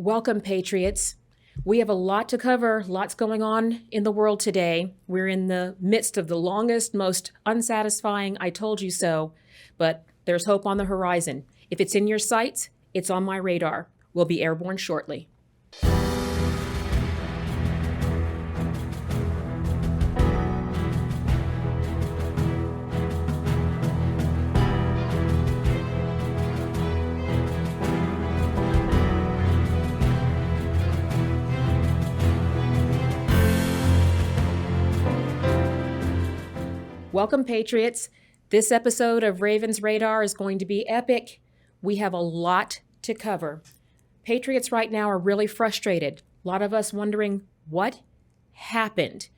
Welcome, Patriots. We have a lot to cover, lots going on in the world today. We're in the midst of the longest, most unsatisfying I told you so, but there's hope on the horizon. If it's in your sights, it's on my radar. We'll be airborne shortly. Welcome, Patriots. This episode of Raven's Radar is going to be epic. We have a lot to cover. Patriots right now are really frustrated. A lot of us wondering what happened.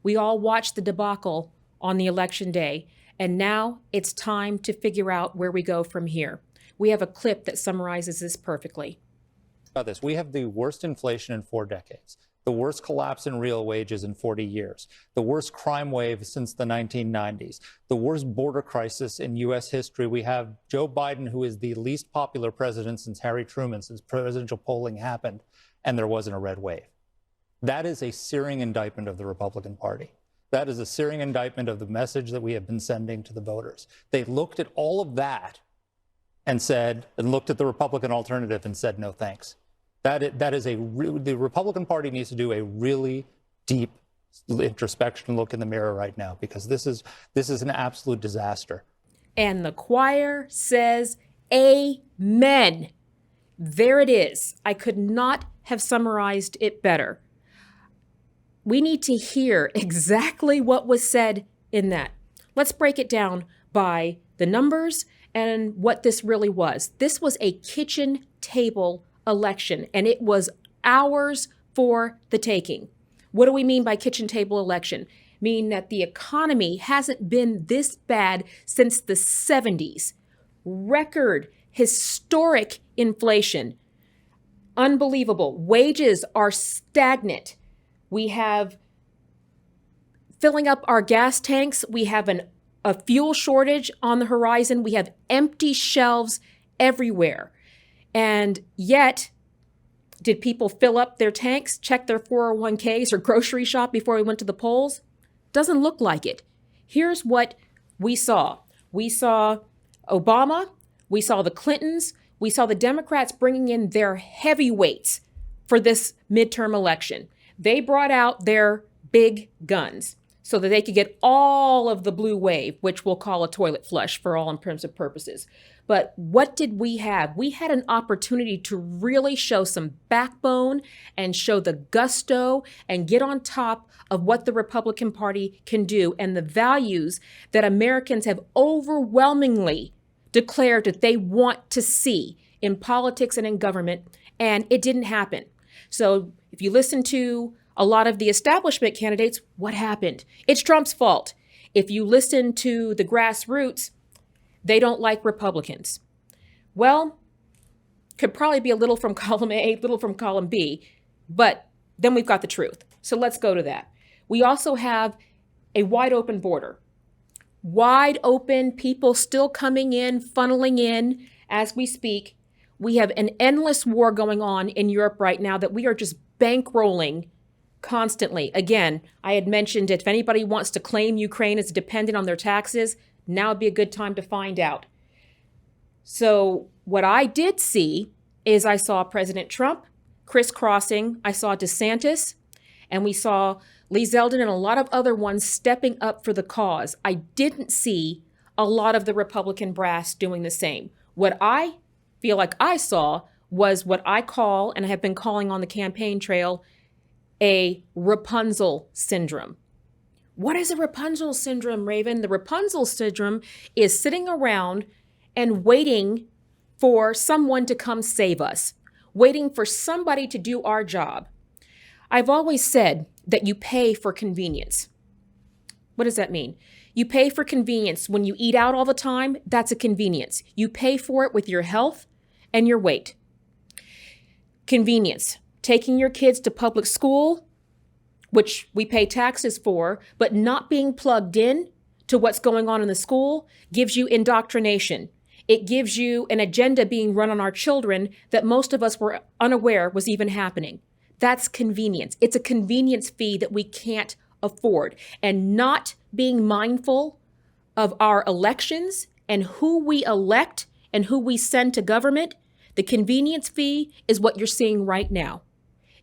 We all watched the debacle on the election day, and now it's time to figure out where we go from here. We have a clip that summarizes this perfectly. We have the worst inflation in 4 decades, the worst collapse in real wages in 40 years, the worst crime wave since the 1990s, the worst border crisis in U.S. history. We have Joe Biden, who is the least popular president since Harry Truman, since presidential polling happened, and there wasn't a red wave. That is a searing indictment of the Republican Party. That is a searing indictment of the message that we have been sending to the voters. They looked at all of that and looked at the Republican alternative and said, no thanks. The Republican Party needs to do a really deep introspection look in the mirror right now, because this is an absolute disaster. And the choir says amen. There it is. I could not have summarized it better. We need to hear exactly what was said in that. Let's break it down by the numbers and what this really was. This was a kitchen table election, and it was ours for the taking. What do we mean by kitchen table election? Mean that the economy hasn't been this bad since the 70s. Record, historic inflation. Unbelievable. Wages are stagnant. We have filling up our gas tanks. We have a fuel shortage on the horizon. We have empty shelves everywhere. And yet, did people fill up their tanks, check their 401ks, or grocery shop before we went to the polls? Doesn't look like it. Here's what we saw. We saw Obama, we saw the Clintons, we saw the Democrats bringing in their heavyweights for this midterm election. They brought out their big guns so that they could get all of the blue wave, which we'll call a toilet flush for all intents and purposes. But what did we have? We had an opportunity to really show some backbone and show the gusto and get on top of what the Republican Party can do and the values that Americans have overwhelmingly declared that they want to see in politics and in government, and it didn't happen. So if you listen to a lot of the establishment candidates, what happened? It's Trump's fault. If you listen to the grassroots, they don't like Republicans. Well, could probably be a little from column A, a little from column B, but then we've got the truth. So let's go to that. We also have a wide open border. Wide open, people still coming in, funneling in as we speak. We have an endless war going on in Europe right now that we are just bankrolling constantly. Again, I had mentioned if anybody wants to claim Ukraine is dependent on their taxes, now would be a good time to find out. So what I did see is I saw President Trump crisscrossing. I saw DeSantis, and we saw Lee Zeldin and a lot of other ones stepping up for the cause. I didn't see a lot of the Republican brass doing the same. What I feel like I saw was what I call, and I have been calling on the campaign trail, a Rapunzel syndrome. What is a Rapunzel syndrome, Raven? The Rapunzel syndrome is sitting around and waiting for someone to come save us, waiting for somebody to do our job. I've always said that you pay for convenience. What does that mean? You pay for convenience. When you eat out all the time, that's a convenience. You pay for it with your health and your weight. Convenience. Taking your kids to public school, which we pay taxes for, but not being plugged in to what's going on in the school gives you indoctrination. It gives you an agenda being run on our children that most of us were unaware was even happening. That's convenience. It's a convenience fee that we can't afford. And not being mindful of our elections and who we elect and who we send to government, the convenience fee is what you're seeing right now,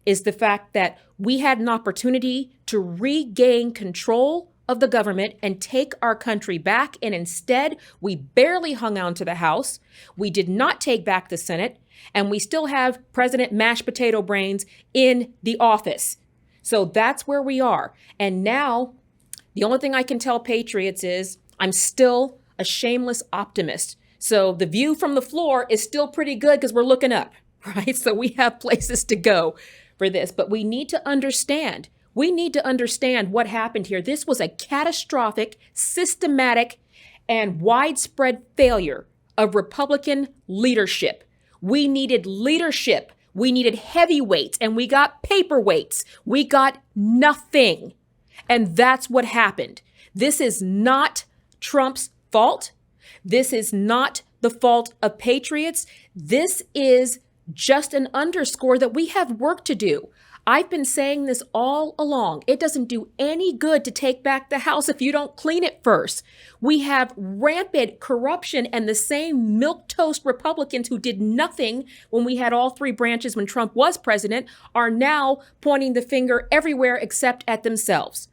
is the fact that we had an opportunity to regain control of the government and take our country back. And instead, we barely hung on to the House. We did not take back the Senate. And we still have President Mashed Potato Brains in the office. So that's where we are. And now, the only thing I can tell patriots is I'm still a shameless optimist. So the view from the floor is still pretty good because we're looking up, right? So we have places to go for this. But we need to understand. We need to understand what happened here. This was a catastrophic, systematic, and widespread failure of Republican leadership. We needed leadership. We needed heavyweights, and we got paperweights. We got nothing. And that's what happened. This is not Trump's fault. This is not the fault of patriots. This is just an underscore that we have work to do. I've been saying this all along. It doesn't do any good to take back the House if you don't clean it first. We have rampant corruption, and the same milquetoast Republicans who did nothing when we had all three branches when Trump was president are now pointing the finger everywhere except at themselves.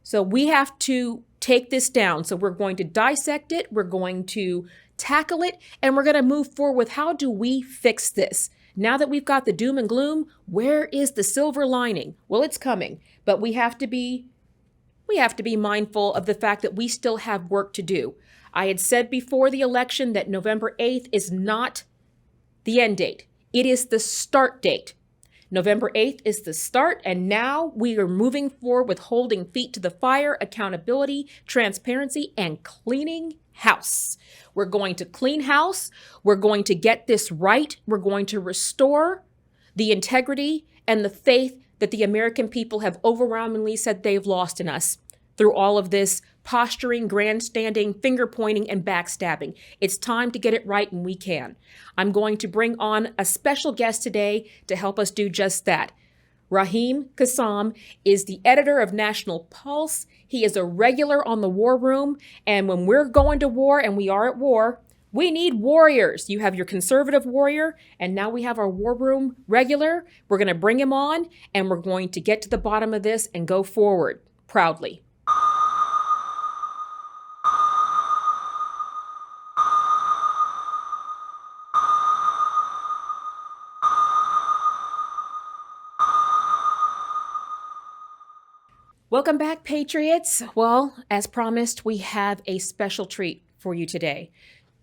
So we have to take this down. So we're going to dissect it. We're going to tackle it, and we're going to move forward with how do we fix this? Now that we've got the doom and gloom, where is the silver lining? Well, it's coming, but we have to be mindful of the fact that we still have work to do. I had said before the election that November 8th is not the end date. It is the start date. November 8th is the start, and now we are moving forward with holding feet to the fire, accountability, transparency, and cleaning house. We're going to clean house. We're going to get this right. We're going to restore the integrity and the faith that the American people have overwhelmingly said they've lost in us through all of this posturing, grandstanding, finger pointing, and backstabbing. It's time to get it right, and we can. I'm going to bring on a special guest today to help us do just that. Raheem Kassam is the editor of National Pulse. He is a regular on the War Room, and when we're going to war, and we are at war, we need warriors. You have your conservative warrior, and now we have our War Room regular. We're going to bring him on, and we're going to get to the bottom of this and go forward proudly. Welcome back, Patriots. Well, as promised, we have a special treat for you today.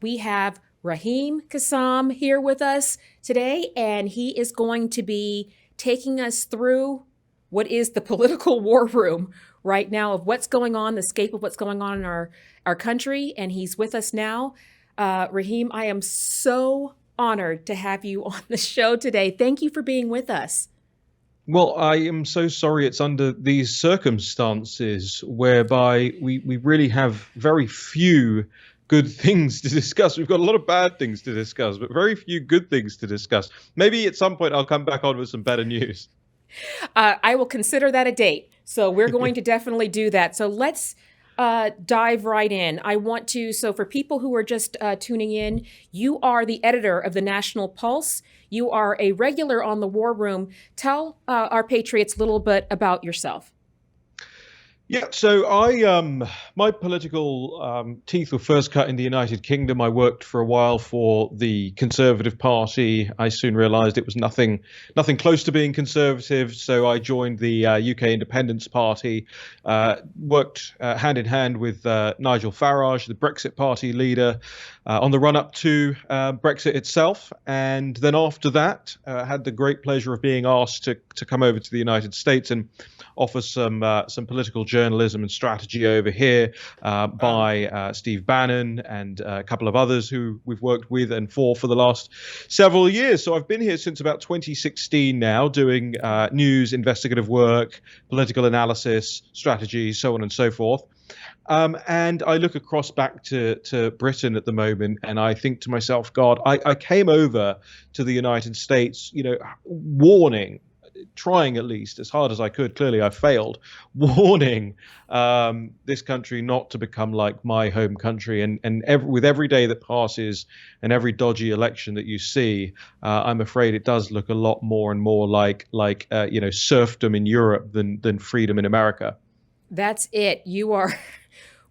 We have Raheem Kassam here with us today, and he is going to be taking us through what is the political war room right now of what's going on, the scape of what's going on in our country, and he's with us now. Raheem, I am so honored to have you on the show today. Thank you for being with us. Well, I am so sorry it's under these circumstances whereby we really have very few good things to discuss. We've got a lot of bad things to discuss, but very few good things to discuss. Maybe at some point I'll come back on with some better news. I will consider that a date. So we're going to definitely do that. So let's dive right in. So for people who are just tuning in, you are the editor of the National Pulse. You are a regular on the War Room. Tell our patriots a little bit about yourself. Yeah, so my political teeth were first cut in the United Kingdom. I worked for a while for the Conservative Party. I soon realized it was nothing close to being conservative, so I joined the UK Independence Party, worked hand in hand with Nigel Farage, the Brexit Party leader, on the run-up to Brexit itself. And then after that, had the great pleasure of being asked to come over to the United States and offer some political journalism and strategy over here by Steve Bannon and a couple of others who we've worked with and for the last several years. So I've been here since about 2016 now, doing news, investigative work, political analysis, strategy, so on and so forth. And I look across back to Britain at the moment, and I think to myself, God, I came over to the United States, warning, trying at least as hard as I could. Clearly, I failed, warning this country not to become like my home country. And with every day that passes and every dodgy election that you see, I'm afraid it does look a lot more and more like serfdom in Europe than freedom in America. That's it. You are,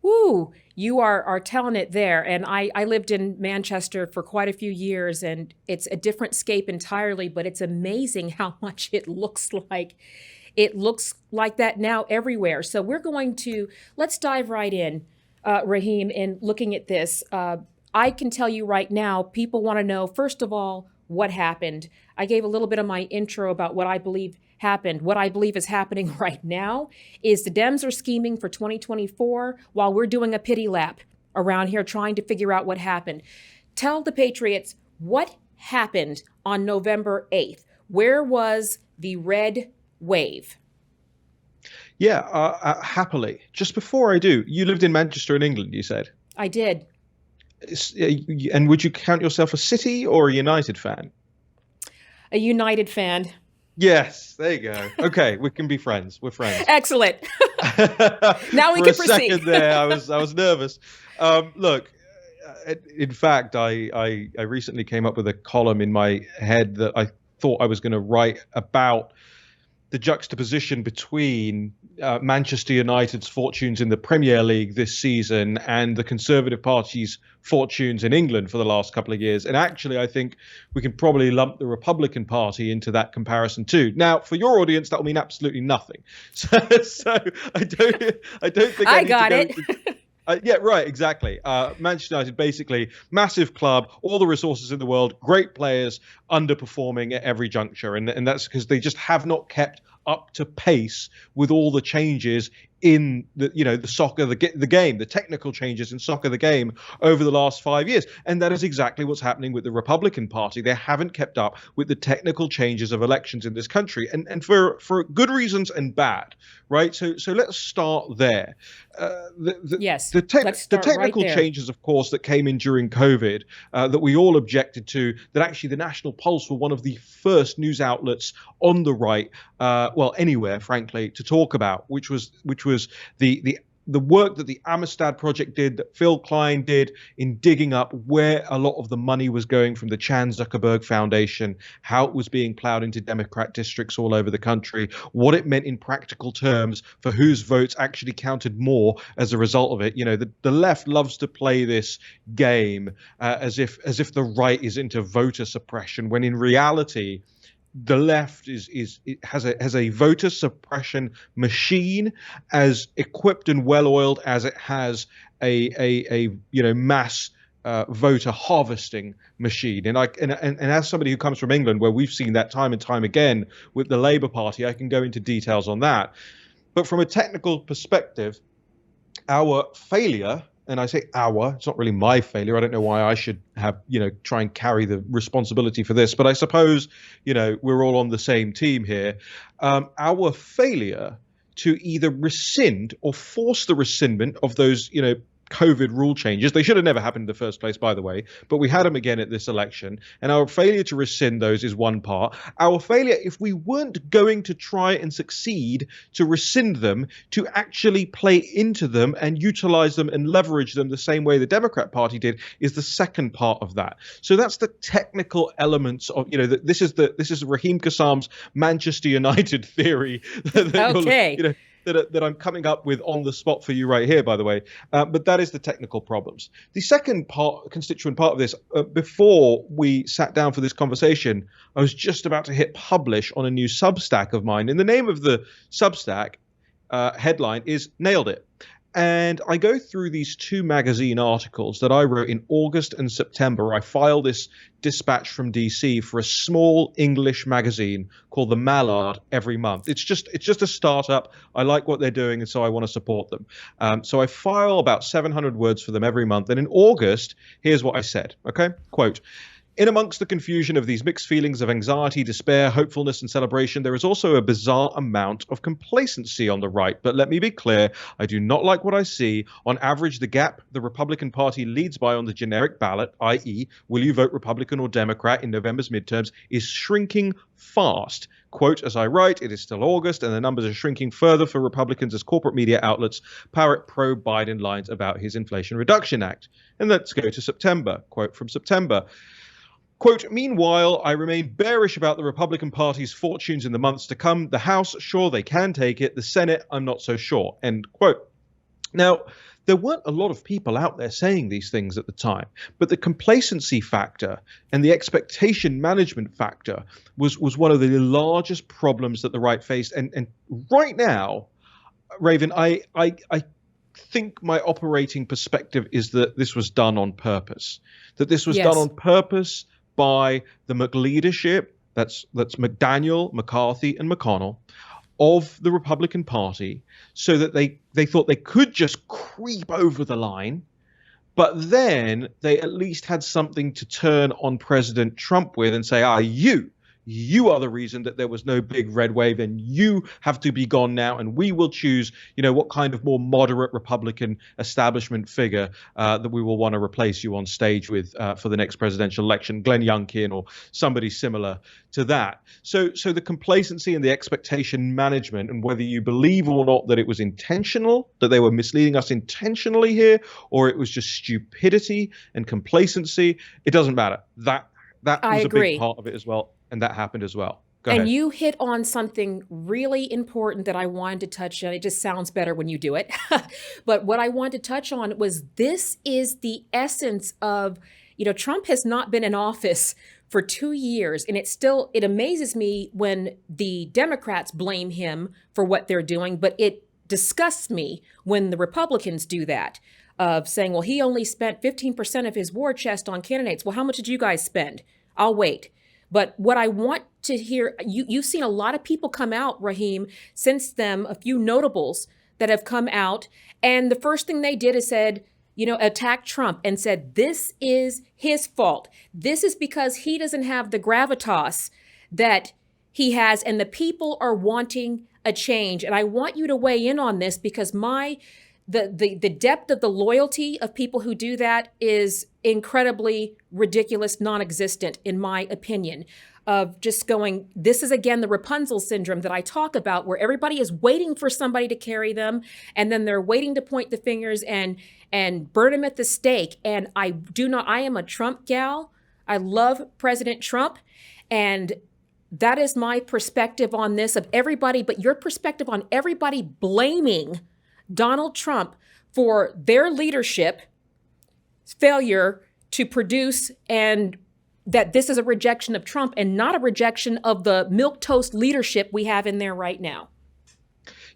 woo, you are telling it there. And I lived in Manchester for quite a few years, and it's a different scape entirely, but it's amazing how much it looks like. It looks like that now everywhere. So let's dive right in, Raheem, in looking at this. I can tell you right now, people want to know, first of all, what happened. I gave a little bit of my intro about what I believe happened. What I believe is happening right now is the Dems are scheming for 2024 while we're doing a pity lap around here trying to figure out what happened. Tell the Patriots what happened on November 8th. Where was the red wave? Yeah, happily. Just before I do, you lived in Manchester in England, you said? I did. And would you count yourself a City or a United fan? A United fan. Yes, there you go. Okay, we can be friends. We're friends. Excellent. Now we can proceed. For a second there, I was nervous. Look, in fact, I recently came up with a column in my head that I thought I was going to write about the juxtaposition between Manchester United's fortunes in the Premier League this season and the Conservative Party's fortunes in England for the last couple of years. And actually, I think we can probably lump the Republican Party into that comparison too. Now, for your audience, that will mean absolutely nothing. So I don't think I got it. Yeah, right, exactly. Manchester United, basically, massive club, all the resources in the world, great players, underperforming at every juncture. And that's because they just have not kept up to pace with all the changes in the soccer, the game, the technical changes in soccer, the game over the last 5 years. And that is exactly what's happening with the Republican Party. They haven't kept up with the technical changes of elections in this country, and for good reasons and bad, right? So let's start there. The technical changes, of course, that came in during COVID, that we all objected to, that actually the National Pulse were one of the first news outlets on the right, anywhere, frankly, to talk about, which was the work that the Amistad Project did, that Phil Klein did in digging up where a lot of the money was going from the Chan Zuckerberg Foundation, how it was being plowed into Democrat districts all over the country, what it meant in practical terms for whose votes actually counted more as a result of it. The left loves to play this game as if the right is into voter suppression, when in reality, the left has a voter suppression machine as equipped and well-oiled as it has a mass voter harvesting machine. And as somebody who comes from England, where we've seen that time and time again with the Labour Party, I can go into details on that. But from a technical perspective, our failure, and I say our, it's not really my failure. I don't know why I should have, try and carry the responsibility for this. But I suppose, we're all on the same team here. Our failure to either rescind or force the rescindment of those, COVID rule changes. They should have never happened in the first place, by the way, but we had them again at this election. And our failure to rescind those is one part. Our failure, if we weren't going to try and succeed to rescind them, to actually play into them and utilize them and leverage them the same way the Democrat Party did, is the second part of that. So that's the technical elements of, this is Raheem Kassam's Manchester United theory. Okay. That I'm coming up with on the spot for you right here, by the way. But that is the technical problems. The second constituent part of this, before we sat down for this conversation, I was just about to hit publish on a new Substack of mine. And the name of the Substack headline is Nailed It. And I go through these two magazine articles that I wrote in August and September. I filed this dispatch from DC for a small English magazine called The Mallard every month. It's just a startup. I like what they're doing, and so I want to support them. So I file about 700 words for them every month. And in August, here's what I said. Okay, quote: In amongst the confusion of these mixed feelings of anxiety, despair, hopefulness, and celebration, there is also a bizarre amount of complacency on the right. But let me be clear, I do not like what I see. On average, the gap the Republican Party leads by on the generic ballot, i.e., will you vote Republican or Democrat in November's midterms, is shrinking fast. Quote, as I write, it is still August, and the numbers are shrinking further for Republicans as corporate media outlets parrot pro-Biden lines about his Inflation Reduction Act. And let's go to September. Quote from September. Quote, meanwhile, I remain bearish about the Republican Party's fortunes in the months to come. The House, sure, they can take it. The Senate, I'm not so sure. End quote. Now, there weren't a lot of people out there saying these things at the time, but the complacency factor and the expectation management factor was one of the largest problems that the right faced. And right now, Raven, I think my operating perspective is that this was done on purpose, that this was done on purpose by the McLeadership, that's McDaniel, McCarthy, and McConnell, of the Republican Party, so that they thought they could just creep over the line, but then they at least had something to turn on President Trump with and say, you are the reason that there was no big red wave, and you have to be gone now, and we will choose, what kind of more moderate Republican establishment figure that we will want to replace you on stage with for the next presidential election, Glenn Youngkin or somebody similar to that. So the complacency and the expectation management, and whether you believe or not that it was intentional, that they were misleading us intentionally here, or it was just stupidity and complacency, it doesn't matter. That was a big part of it as well. And that happened as well. Go ahead. And you hit on something really important that I wanted to touch on. It just sounds better when you do it. But what I wanted to touch on was, this is the essence of, Trump has not been in office for 2 years. And it amazes me when the Democrats blame him for what they're doing. But it disgusts me when the Republicans do that, of saying, well, he only spent 15% of his war chest on candidates. Well, how much did you guys spend? I'll wait. But what I want to hear, you've seen a lot of people come out, Raheem, since then, a few notables that have come out. And the first thing they did is said, attack Trump and said, this is his fault. This is because he doesn't have the gravitas that he has, and the people are wanting a change. And I want you to weigh in on this, because the depth of the loyalty of people who do that is incredibly ridiculous, non-existent, in my opinion, of just going, this is again the Rapunzel syndrome that I talk about, where everybody is waiting for somebody to carry them, and then they're waiting to point the fingers and burn them at the stake. And I am a Trump gal. I love President Trump, and that is my perspective on this, of everybody, but your perspective on everybody blaming Donald Trump for their leadership failure to produce, and that this is a rejection of Trump and not a rejection of the milquetoast leadership we have in there right now.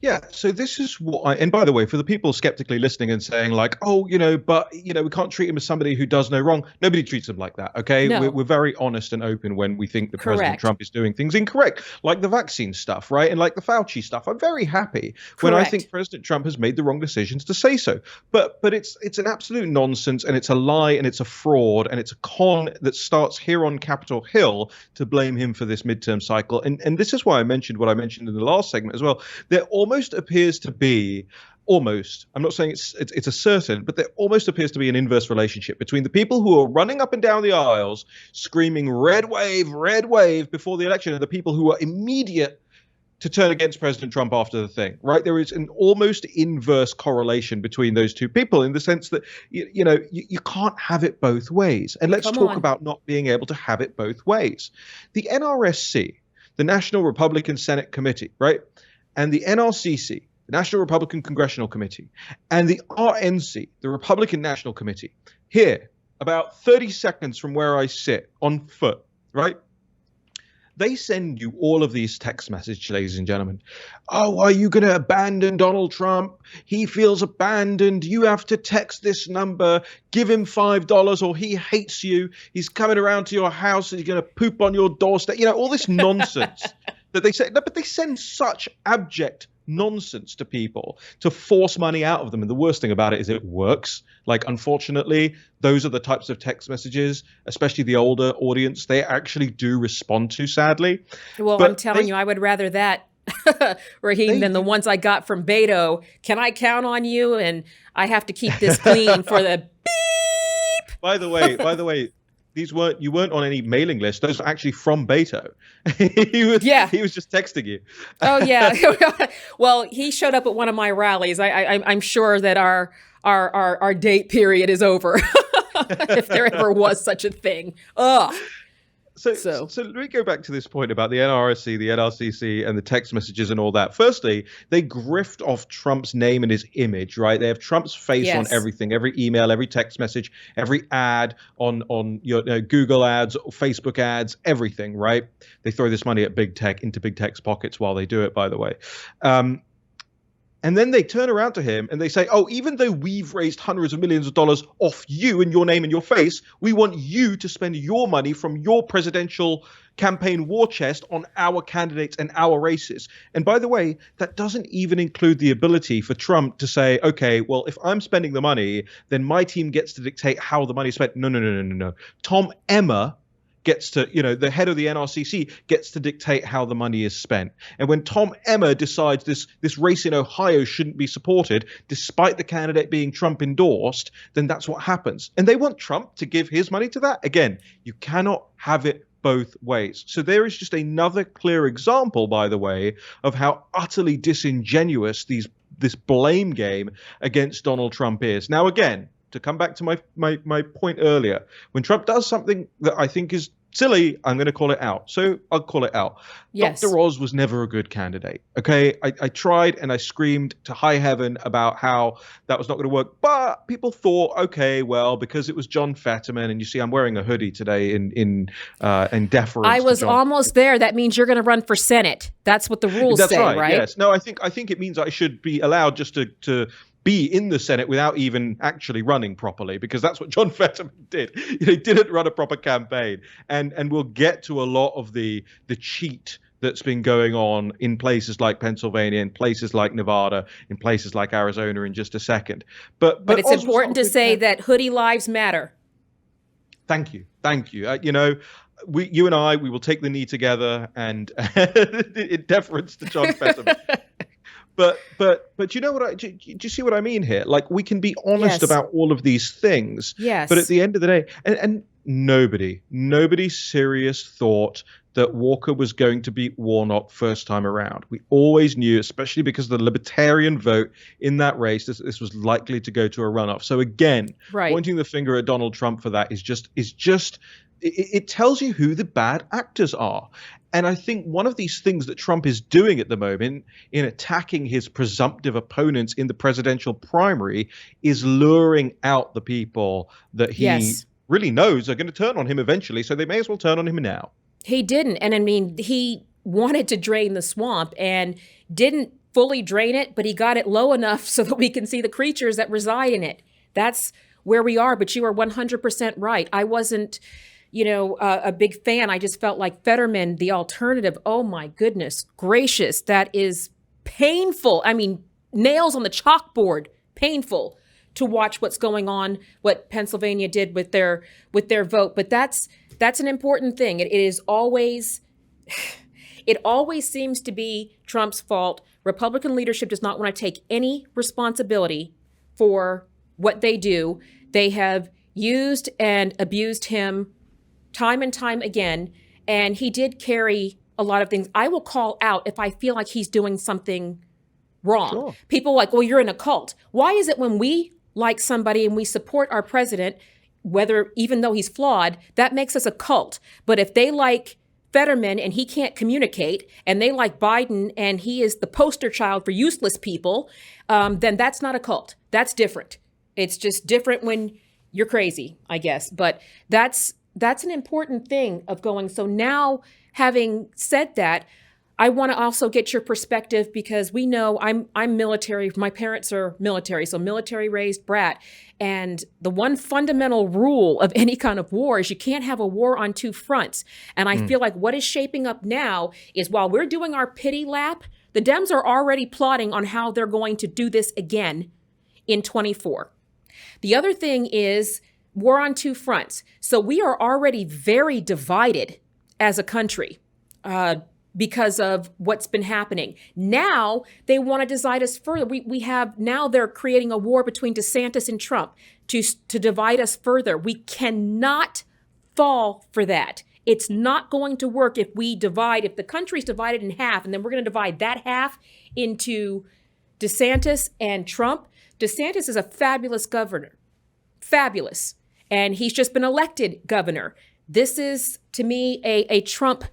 Yeah, so this is what and by the way, for the people skeptically listening and saying like, but we can't treat him as somebody who does no wrong. Nobody treats him like that, okay? No. We're very honest and open when we think that President Trump is doing things incorrect, like the vaccine stuff, right? And like the Fauci stuff. I'm very happy when I think President Trump has made the wrong decisions to say so. But it's an absolute nonsense, and it's a lie, and it's a fraud, and it's a con that starts here on Capitol Hill to blame him for this midterm cycle. And this is why I mentioned what I mentioned in the last segment as well. There almost appears to be I'm not saying it's a certain, but there almost appears to be an inverse relationship between the people who are running up and down the aisles screaming red wave before the election, and the people who are immediate to turn against President Trump after the thing, right? There is an almost inverse correlation between those two people, in the sense that you can't have it both ways. And let's talk about not being able to have it both ways. The NRSC, the National Republican Senate Committee, right? And the NRCC, the National Republican Congressional Committee, and the RNC, the Republican National Committee, here, about 30 seconds from where I sit, on foot, right? They send you all of these text messages, ladies and gentlemen. Oh, are you going to abandon Donald Trump? He feels abandoned. You have to text this number. Give him $5 or he hates you. He's coming around to your house and he's going to poop on your doorstep. All this nonsense. That they say, no, but they send such abject nonsense to people to force money out of them. And the worst thing about it is it works. Like, unfortunately, those are the types of text messages, especially the older audience, they actually do respond to, sadly. Well, But I'm telling you, I would rather that, Raheem, than the ones I got from Beto. Can I count on you? And I have to keep this clean for the beep. By the way, you weren't on any mailing list. Those are actually from Beto. He was just texting you. Oh yeah. Well, he showed up at one of my rallies. I'm sure that our date period is over, if there ever was such a thing. Ugh. So let me go back to this point about the NRSC, the NRCC, and the text messages and all that. Firstly, they grift off Trump's name and his image, right? They have Trump's face on everything, every email, every text message, every ad on your Google ads, Facebook ads, everything, right? They throw this money at big tech, into big tech's pockets while they do it, by the way. And then they turn around to him and they say, oh, even though we've raised hundreds of millions of dollars off you and your name and your face, we want you to spend your money from your presidential campaign war chest on our candidates and our races. And by the way, that doesn't even include the ability for Trump to say, okay, well, if I'm spending the money, then my team gets to dictate how the money is spent. No. Tom Emmer gets to, the head of the NRCC gets to dictate how the money is spent. And when Tom Emmer decides this race in Ohio shouldn't be supported, despite the candidate being Trump endorsed, then that's what happens. And they want Trump to give his money to that. Again, you cannot have it both ways. So there is just another clear example, by the way, of how utterly disingenuous this blame game against Donald Trump is. Now, again, to come back to my point earlier, when Trump does something that I think is silly, I'm going to call it out. So I'll call it out. Yes. Dr. Oz was never a good candidate. Okay. I tried and I screamed to high heaven about how that was not going to work. But people thought, okay, well, because it was John Fetterman, and you see, I'm wearing a hoodie today in deference. I was almost there. That means you're going to run for Senate. That's what the rules say, right? Yes. No, I think it means I should be allowed just to be in the Senate without even actually running properly, because that's what John Fetterman did. He didn't run a proper campaign. And we'll get to a lot of the cheat that's been going on in places like Pennsylvania, in places like Nevada, in places like Arizona in just a second. But it's important to say that hoodie lives matter. Thank you. You and I, we will take the knee together, and in deference to John Fetterman. But you know what? Do you see what I mean here? Like, we can be honest about all of these things. Yes. But at the end of the day, and nobody serious thought that Walker was going to beat Warnock first time around. We always knew, especially because of the libertarian vote in that race, this was likely to go to a runoff. So again, pointing the finger at Donald Trump for that is just it tells you who the bad actors are. And I think one of these things that Trump is doing at the moment in attacking his presumptive opponents in the presidential primary is luring out the people that he really knows are going to turn on him eventually. So they may as well turn on him now. He didn't. And I mean, he wanted to drain the swamp and didn't fully drain it, but he got it low enough so that we can see the creatures that reside in it. That's where we are. But you are 100% right. I wasn't a big fan. I just felt like Fetterman, the alternative. Oh my goodness gracious. That is painful. I mean, nails on the chalkboard, painful to watch what's going on, what Pennsylvania did with their vote. But that's an important thing. It always seems to be Trump's fault. Republican leadership does not want to take any responsibility for what they do. They have used and abused him time and time again, and he did carry a lot of things. I will call out if I feel like he's doing something wrong. Sure. People are like, well, you're in a cult. Why is it when we like somebody and we support our president, even though he's flawed, that makes us a cult? But if they like Fetterman and he can't communicate, and they like Biden and he is the poster child for useless people, then that's not a cult. That's different. It's just different when you're crazy, I guess. But that's an important thing of going. So now, having said that, I want to also get your perspective because we know I'm military. My parents are military, so military raised brat. And the one fundamental rule of any kind of war is you can't have a war on two fronts. And I feel like what is shaping up now is while we're doing our pity lap, the Dems are already plotting on how they're going to do this again in 24. The other thing is war on two fronts. So we are already very divided as a country. Because of what's been happening. Now they want to divide us further. We have now they're creating a war between DeSantis and Trump to divide us further. We cannot fall for that. It's not going to work if the country's divided in half, and then we're going to divide that half into DeSantis and Trump. DeSantis is a fabulous governor. Fabulous. And he's just been elected governor. This is, to me, a Trump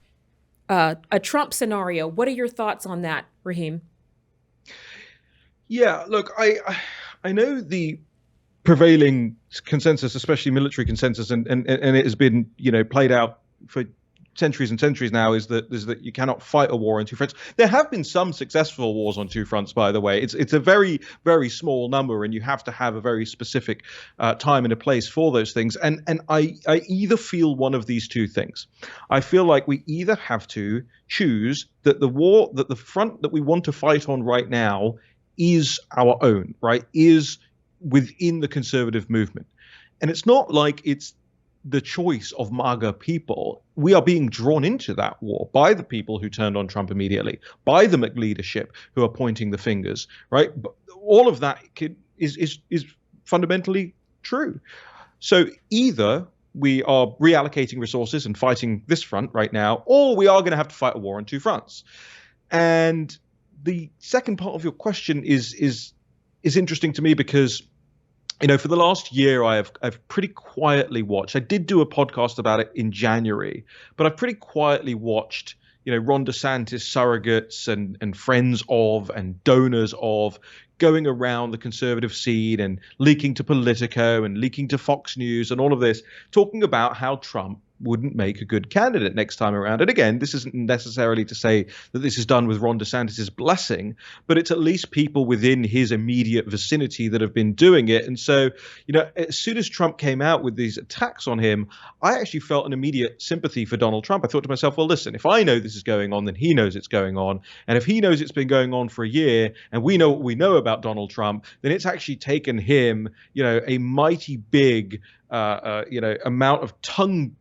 scenario. What are your thoughts on that, Raheem? Yeah, look, I know the prevailing consensus, especially military consensus, and it has been, played out for centuries and centuries now, is that you cannot fight a war on two fronts. There have been some successful wars on two fronts, by the way. It's a very, very small number, and you have to have a very specific time and a place for those things. And I either feel one of these two things. I feel like we either have to choose that the front that we want to fight on right now is our own, right? Is within the conservative movement. And it's not like it's the choice of MAGA people. We are being drawn into that war by the people who turned on Trump immediately, by the McLeadership who are pointing the fingers, right? But all of that is fundamentally true. So either we are reallocating resources and fighting this front right now, or we are going to have to fight a war on two fronts. And the second part of your question is interesting to me because for the last year, I've pretty quietly watched. I did do a podcast about it in January, but I've pretty quietly watched, Ron DeSantis surrogates and friends of and donors of going around the conservative scene and leaking to Politico and leaking to Fox News and all of this, talking about how Trump wouldn't make a good candidate next time around. And again, this isn't necessarily to say that this is done with Ron DeSantis's blessing, but it's at least people within his immediate vicinity that have been doing it. And so, as soon as Trump came out with these attacks on him, I actually felt an immediate sympathy for Donald Trump. I thought to myself, well, listen, if I know this is going on, then he knows it's going on. And if he knows it's been going on for a year and we know what we know about Donald Trump, then it's actually taken him, a mighty big amount of tongue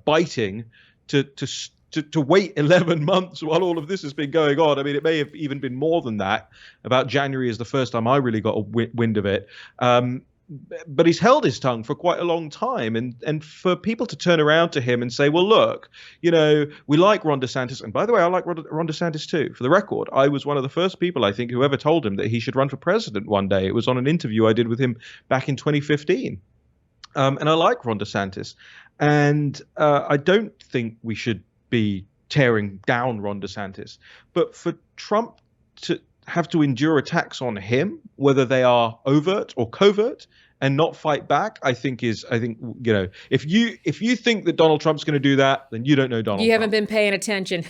biting to wait 11 months while all of this has been going on. I mean, it may have even been more than that. About January is the first time I really got a wind of it. But he's held his tongue for quite a long time. And for people to turn around to him and say, well, look, we like Ron DeSantis. And by the way, I like Ron DeSantis too. For the record, I was one of the first people, I think, who ever told him that he should run for president one day. It was on an interview I did with him back in 2015. And I like Ron DeSantis. And I don't think we should be tearing down Ron DeSantis. But for Trump to have to endure attacks on him, whether they are overt or covert, and not fight back, I think, if you think that Donald Trump's going to do that, then you don't know Donald Trump. You haven't been paying attention.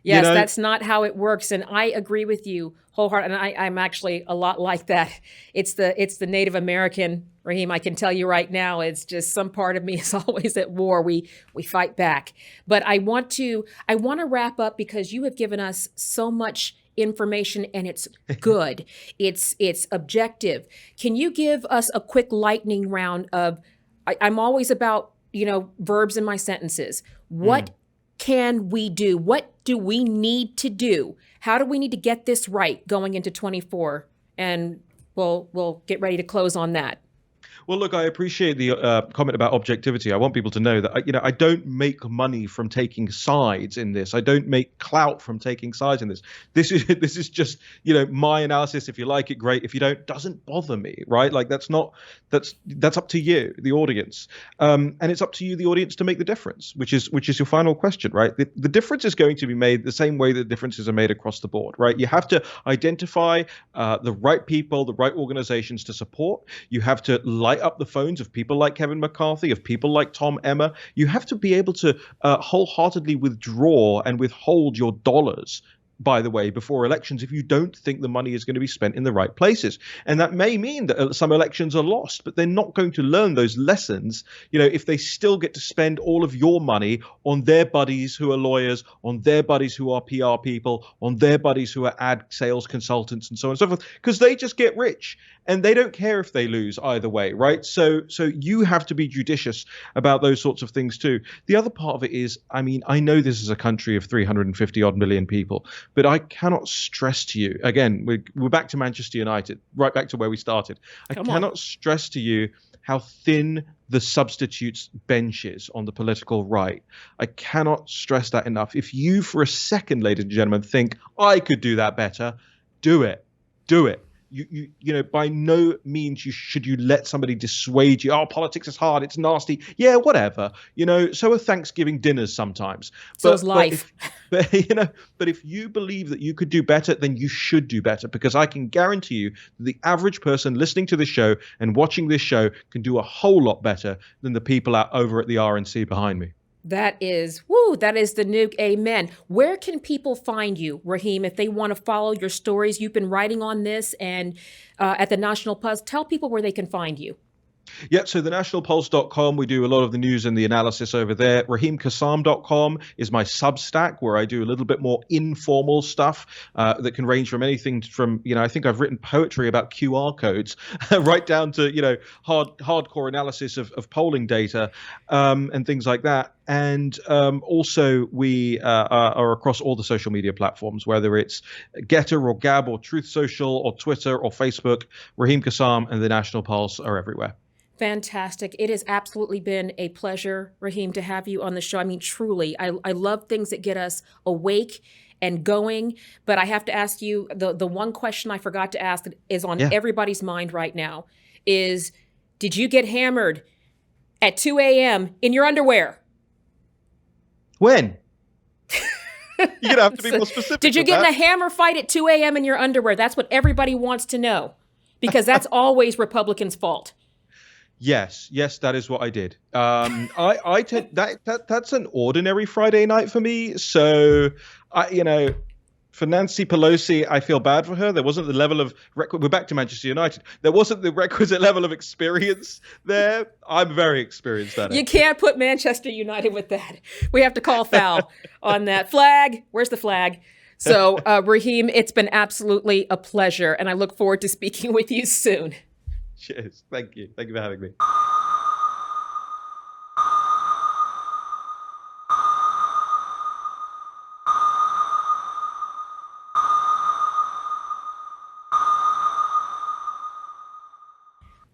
Yes, that's not how it works. And I agree with you wholeheartedly. And I'm actually a lot like that. It's the Native American, Raheem. I can tell you right now, it's just some part of me is always at war. We fight back. But I want to wrap up because you have given us so much information and it's good. It's objective. Can you give us a quick lightning round of, I'm always about, verbs in my sentences. What can we do? What do we need to do? How do we need to get this right going into 24? And we'll get ready to close on that. Well, look, I appreciate the comment about objectivity. I want people to know that, I don't make money from taking sides in this. I don't make clout from taking sides in this. This is just, my analysis. If you like it, great. If you don't, doesn't bother me, right? Like that's up to you, the audience. And it's up to you, the audience, to make the difference, which is your final question, right? The difference is going to be made the same way that differences are made across the board, right? You have to identify the right people, the right organizations to support. You have to light up the phones of people like Kevin McCarthy, of people like Tom Emmer. You have to be able to wholeheartedly withdraw and withhold your dollars, by the way, before elections if you don't think the money is going to be spent in the right places. And that may mean that some elections are lost, but they're not going to learn those lessons, if they still get to spend all of your money on their buddies who are lawyers, on their buddies who are PR people, on their buddies who are ad sales consultants, and so on and so forth, because they just get rich and they don't care if they lose either way, right? So you have to be judicious about those sorts of things too. The other part of it is, I know this is a country of 350 odd million people, but I cannot stress to you, again, we're back to Manchester United, right back to where we started. I cannot stress to you how thin the substitutes bench is on the political right. I cannot stress that enough. If you, for a second, ladies and gentlemen, think I could do that better, do it. Do it. By no means should you let somebody dissuade you. Oh, politics is hard. It's nasty. Yeah, whatever. So are Thanksgiving dinners sometimes. So is life. But if you believe that you could do better, then you should do better, because I can guarantee you that the average person listening to this show and watching this show can do a whole lot better than the people out over at the RNC behind me. That is the nuke. Amen. Where can people find you, Raheem, if they want to follow your stories? You've been writing on this and at the National Pulse. Tell people where they can find you. Yeah, so thenationalpulse.com, we do a lot of the news and the analysis over there. RaheemKassam.com is my Substack, where I do a little bit more informal stuff that can range from anything from, I think I've written poetry about QR codes right down to, hardcore analysis of polling data and things like that. And also we are across all the social media platforms, whether it's Getter or Gab or Truth Social or Twitter or Facebook. Raheem Kassam and the National Pulse are everywhere. Fantastic. It has absolutely been a pleasure, Raheem, to have you on the show. Truly, I love things that get us awake and going. But I have to ask you, the one question I forgot to ask that is on everybody's mind right now is, did you get hammered at 2 a.m. in your underwear? When? You're going to have to be more specific. Did you get in a hammer fight at 2 a.m. in your underwear? That's what everybody wants to know, because that's always Republicans' fault. Yes, that is what I did. I tend that's an ordinary Friday night for me. So, for Nancy Pelosi, I feel bad for her. There wasn't the level of we're back to Manchester United. There wasn't the requisite level of experience there. I'm very experienced at it. You can't put Manchester United with that. We have to call foul on that flag. Where's the flag? So, Raheem, it's been absolutely a pleasure, and I look forward to speaking with you soon. Cheers. Thank you. Thank you for having me.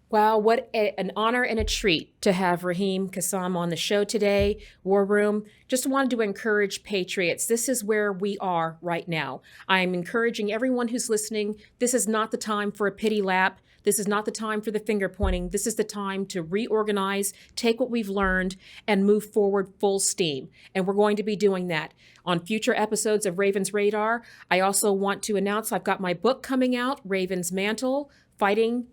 Wow, what an honor and a treat to have Raheem Kassam on the show today. War Room, just wanted to encourage patriots. This is where we are right now. I'm encouraging everyone who's listening. This is not the time for a pity lap. This is not the time for the finger pointing. This is the time to reorganize, take what we've learned, and move forward full steam. And we're going to be doing that on future episodes of Raven's Radar. I also want to announce I've got my book coming out, Raven's Mantle, Fighting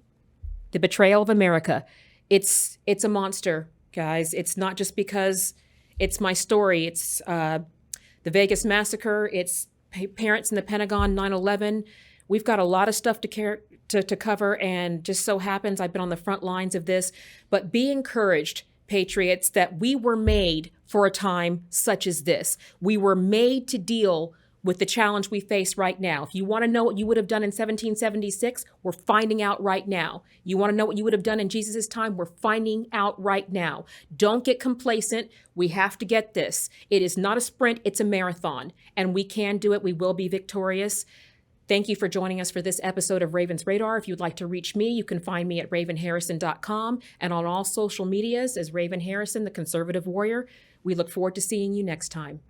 the Betrayal of America. It's a monster, guys. It's not just because it's my story. It's the Vegas massacre. It's parents in the Pentagon, 9/11. We've got a lot of stuff to cover, and just so happens I've been on the front lines of this. But be encouraged, patriots, that we were made for a time such as this. We were made to deal with the challenge we face right now. If you want to know what you would have done in 1776, we're finding out right now. You want to know what you would have done in Jesus' time? We're finding out right now. Don't get complacent. We have to get this. It is not a sprint, it's a marathon. And we can do it. We will be victorious. Thank you for joining us for this episode of Raven's Radar. If you'd like to reach me, you can find me at ravenharrison.com and on all social medias as Raven Harrison, the Conservative Warrior. We look forward to seeing you next time.